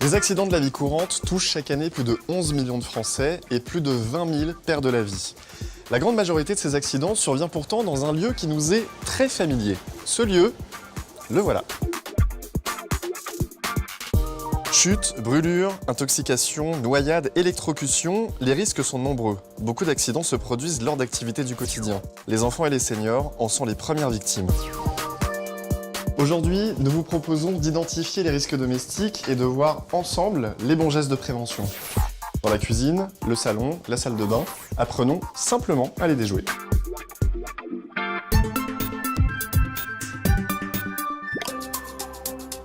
Les accidents de la vie courante touchent chaque année plus de 11 millions de Français et plus de 20 000 perdent la vie. La grande majorité de ces accidents survient pourtant dans un lieu qui nous est très familier. Ce lieu, le voilà. Chute, brûlure, intoxication, noyade, électrocution, les risques sont nombreux. Beaucoup d'accidents se produisent lors d'activités du quotidien. Les enfants et les seniors en sont les premières victimes. Aujourd'hui, nous vous proposons d'identifier les risques domestiques et de voir ensemble les bons gestes de prévention. Dans la cuisine, le salon, la salle de bain, apprenons simplement à les déjouer.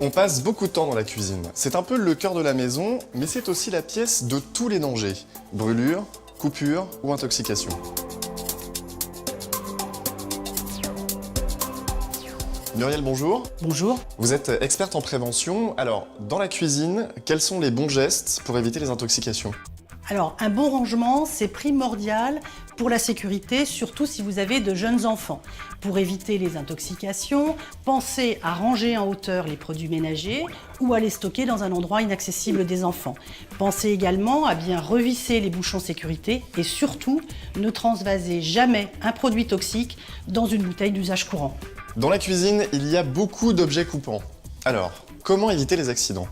On passe beaucoup de temps dans la cuisine. C'est un peu le cœur de la maison, mais c'est aussi la pièce de tous les dangers. Brûlure, coupure ou intoxication. Muriel, bonjour. Bonjour. Vous êtes experte en prévention. Alors, dans la cuisine, quels sont les bons gestes pour éviter les intoxications ? Alors, un bon rangement, c'est primordial pour la sécurité, surtout si vous avez de jeunes enfants. Pour éviter les intoxications, pensez à ranger en hauteur les produits ménagers ou à les stocker dans un endroit inaccessible des enfants. Pensez également à bien revisser les bouchons sécurité et surtout, ne transvasez jamais un produit toxique dans une bouteille d'usage courant. Dans la cuisine, il y a beaucoup d'objets coupants. Alors, comment éviter les accidents ?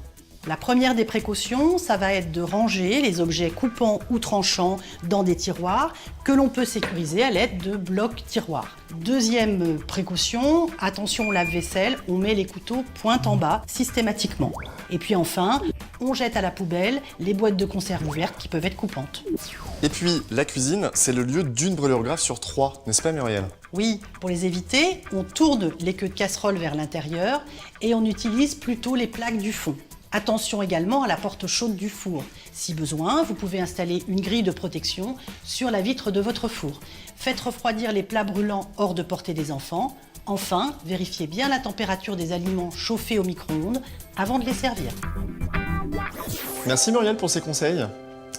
La première des précautions, ça va être de ranger les objets coupants ou tranchants dans des tiroirs que l'on peut sécuriser à l'aide de blocs tiroirs. Deuxième précaution, attention au lave-vaisselle, on met les couteaux pointe en bas systématiquement. Et puis enfin, on jette à la poubelle les boîtes de conserve ouvertes qui peuvent être coupantes. Et puis, la cuisine, c'est le lieu d'une brûlure grave sur 3, n'est-ce pas Muriel ? Oui, pour les éviter, on tourne les queues de casserole vers l'intérieur et on utilise plutôt les plaques du fond. Attention également à la porte chaude du four. Si besoin, vous pouvez installer une grille de protection sur la vitre de votre four. Faites refroidir les plats brûlants hors de portée des enfants. Enfin, vérifiez bien la température des aliments chauffés au micro-ondes avant de les servir. Merci Muriel pour ces conseils.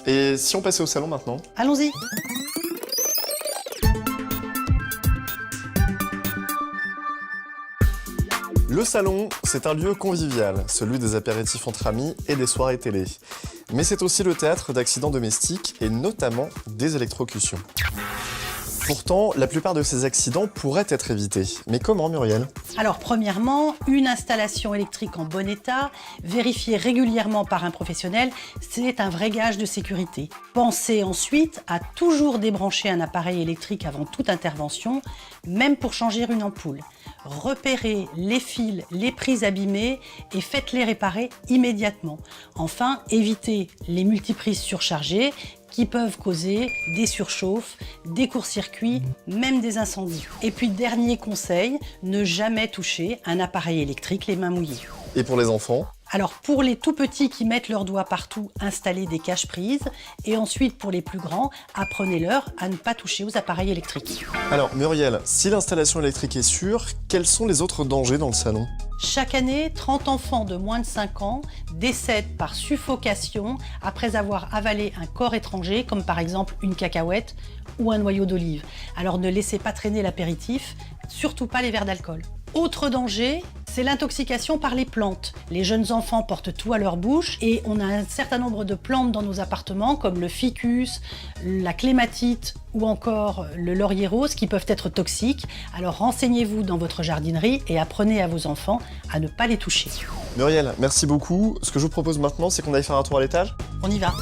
Et si on passait au salon maintenant ? Allons-y. Le salon, c'est un lieu convivial, celui des apéritifs entre amis et des soirées télé. Mais c'est aussi le théâtre d'accidents domestiques et notamment des électrocutions. Pourtant, la plupart de ces accidents pourraient être évités. Mais comment, Muriel ? Alors, premièrement, une installation électrique en bon état, vérifiée régulièrement par un professionnel, c'est un vrai gage de sécurité. Pensez ensuite à toujours débrancher un appareil électrique avant toute intervention, même pour changer une ampoule. Repérez les fils, les prises abîmées et faites-les réparer immédiatement. Enfin, évitez les multiprises surchargées qui peuvent causer des surchauffes, des courts-circuits, même des incendies. Et puis, dernier conseil, ne jamais toucher un appareil électrique les mains mouillées. Et pour les enfants ? Alors, pour les tout petits qui mettent leurs doigts partout, installez des cache-prises. Et ensuite, pour les plus grands, apprenez-leur à ne pas toucher aux appareils électriques. Alors, Muriel, si l'installation électrique est sûre, quels sont les autres dangers dans le salon ? Chaque année, 30 enfants de moins de 5 ans décèdent par suffocation après avoir avalé un corps étranger, comme par exemple une cacahuète ou un noyau d'olive. Alors ne laissez pas traîner l'apéritif, surtout pas les verres d'alcool. Autre danger, c'est l'intoxication par les plantes. Les jeunes enfants portent tout à leur bouche et on a un certain nombre de plantes dans nos appartements comme le ficus, la clématite ou encore le laurier rose qui peuvent être toxiques. Alors renseignez-vous dans votre jardinerie et apprenez à vos enfants à ne pas les toucher. Muriel, merci beaucoup. Ce que je vous propose maintenant, c'est qu'on aille faire un tour à l'étage. On y va.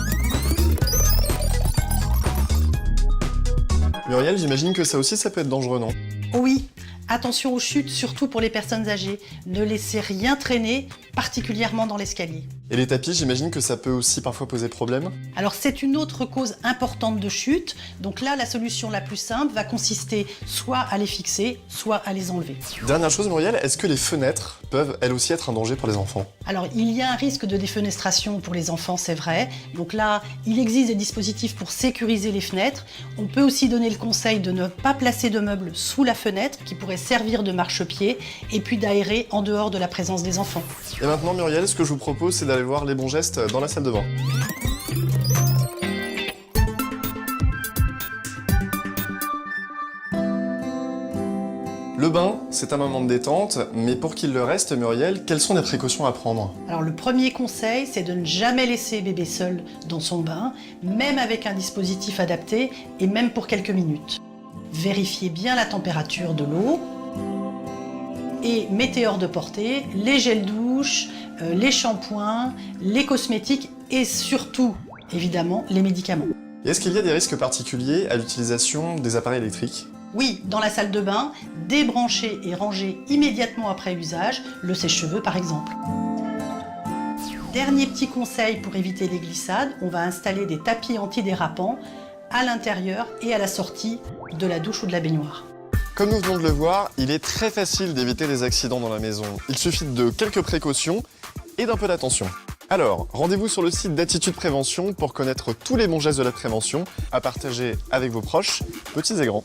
Muriel, j'imagine que ça aussi, ça peut être dangereux, non ? Oui. Attention aux chutes, surtout pour les personnes âgées. Ne laissez rien traîner, particulièrement dans l'escalier. Et les tapis, j'imagine que ça peut aussi parfois poser problème ? Alors c'est une autre cause importante de chute. Donc là, la solution la plus simple va consister soit à les fixer, soit à les enlever. Dernière chose, Muriel, est-ce que les fenêtres peuvent elles aussi être un danger pour les enfants ? Alors il y a un risque de défenestration pour les enfants, c'est vrai. Donc là, il existe des dispositifs pour sécuriser les fenêtres. On peut aussi donner le conseil de ne pas placer de meubles sous la fenêtre qui pourrait servir de marchepied et puis d'aérer en dehors de la présence des enfants. Et maintenant, Muriel, ce que je vous propose, c'est d'aller voir les bons gestes dans la salle de bain. Le bain, c'est un moment de détente, mais pour qu'il le reste, Muriel, quelles sont les précautions à prendre? Alors le premier conseil, c'est de ne jamais laisser bébé seul dans son bain, même avec un dispositif adapté et même pour quelques minutes. Vérifiez bien la température de l'eau et mettez hors de portée les gels douche, les shampoings, les cosmétiques et surtout, évidemment, les médicaments. Et est-ce qu'il y a des risques particuliers à l'utilisation des appareils électriques? Oui, dans la salle de bain, débranchez et rangez immédiatement après usage, le sèche-cheveux par exemple. Dernier petit conseil pour éviter les glissades, on va installer des tapis antidérapants à l'intérieur et à la sortie de la douche ou de la baignoire. Comme nous venons de le voir, il est très facile d'éviter les accidents dans la maison. Il suffit de quelques précautions et d'un peu d'attention. Alors, rendez-vous sur le site d'Attitude Prévention pour connaître tous les bons gestes de la prévention à partager avec vos proches, petits et grands.